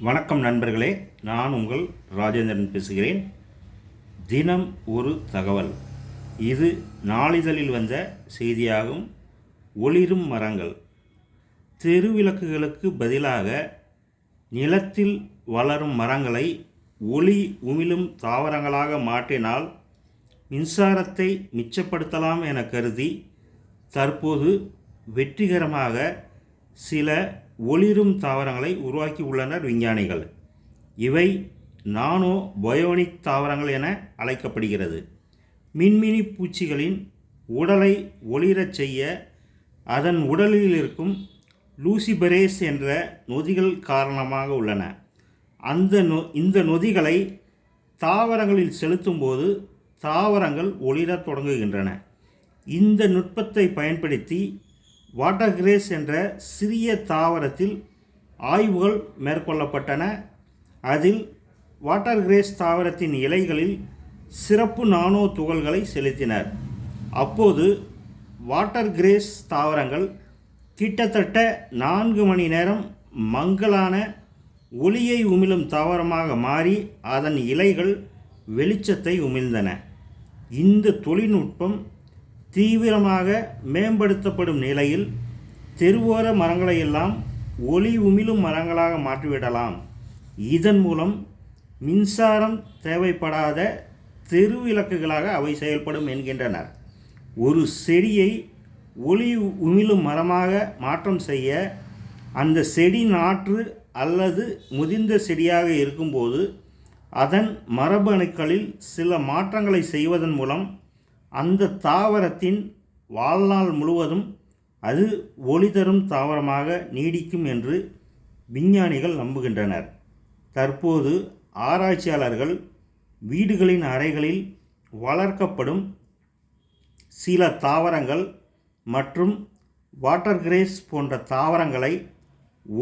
வணக்கம் நண்பர்களே, நான் உங்கள் ராஜேந்திரன் பேசுகிறேன். தினம் ஒரு தகவல். இது நாளிதழில் வந்த செய்தியாகும். ஒளிரும் மரங்கள். தெருவிளக்குகளுக்கு பதிலாக நிலத்தில் வளரும் மரங்களை ஒளி உமிழும் தாவரங்களாக மாற்றினால் மின்சாரத்தை மிச்சப்படுத்தலாம் என கருதி தற்போது வெற்றிகரமாக சில ஒளிரும் தாவரங்களை உருவாக்கி உள்ளனர் விஞ்ஞானிகள். இவை நானோ பயோனிக் தாவரங்கள் என அழைக்கப்படுகிறது. மின்மினி பூச்சிகளின் உடலை ஒளிரச் செய்ய அதன் உடலில் இருக்கும் லூசிபரேஸ் என்ற நொதிகள் காரணமாக உள்ளன. இந்த நொதிகளை தாவரங்களில் செலுத்தும் போது தாவரங்கள் ஒளிரத் தொடங்குகின்றன. இந்த நுட்பத்தை பயன்படுத்தி வாட்டர் கிரேஸ் என்ற சிறிய தாவரத்தில் ஆய்வுகள் மேற்கொள்ளப்பட்டன. அதில் வாட்டர் கிரேஸ் தாவரத்தின் இலைகளில் சிறப்பு நானோ துகள்களை செலுத்தினர். அப்போது வாட்டர் கிரேஸ் தாவரங்கள் கிட்டத்தட்ட 4 மணி நேரம் மங்கலான ஒளியை உமிழும் தாவரமாக மாறி அதன் இலைகள் வெளிச்சத்தை உமிழ்ந்தன. இந்த தொழில்நுட்பம் தீவிரமாக மேம்படுத்தப்படும் நிலையில் தெருவோர மரங்களையெல்லாம் ஒளி உமிழும் மரங்களாக மாற்றிவிடலாம். இதன் மூலம் மின்சாரம் தேவைப்படாத தெருவிளக்குகளாக அவை செயல்படும் என்கின்றனர். ஒரு செடியை ஒளி உமிழும் மரமாக மாற்றம் செய்ய அந்த செடி நாற்று அல்லது முதிர்ந்த செடியாக இருக்கும்போது அதன் மரபணுக்களில் சில மாற்றங்களை செய்வதன் மூலம் அந்த தாவரத்தின் வாழ்நாள் முழுவதும் அது ஒளி தரும் தாவரமாக நீடிக்கும் என்று விஞ்ஞானிகள் நம்புகின்றனர். தற்போது ஆராய்ச்சியாளர்கள் வீடுகளின் அறைகளில் வளர்க்கப்படும் சில தாவரங்கள் மற்றும் வாட்டர் கிரேஸ் போன்ற தாவரங்களை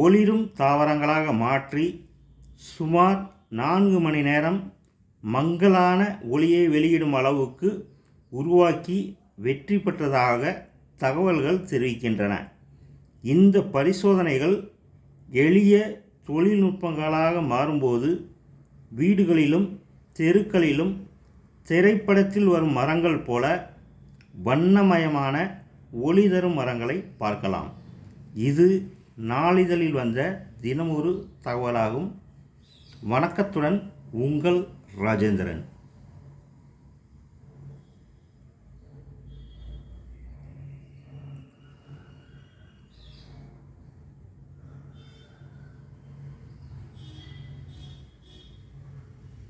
ஒளிரும் தாவரங்களாக மாற்றி சுமார் 4 மணி நேரம் மங்கலான ஒளியை வெளியிடும் அளவுக்கு உருவாக்கி வெற்றி பெற்றதாக தகவல்கள் தெரிவிக்கின்றன. இந்த பரிசோதனைகள் எளிய தொழில்நுட்பங்களாக மாறும்போது வீடுகளிலும் தெருக்களிலும் திரைப்படத்தில் வரும் மரங்கள் போல வண்ணமயமான ஒளி தரும் மரங்களை பார்க்கலாம். இது நாளிதழில் வந்த தினம் ஒரு தகவலாகும். வணக்கத்துடன் உங்கள் ராஜேந்திரன்.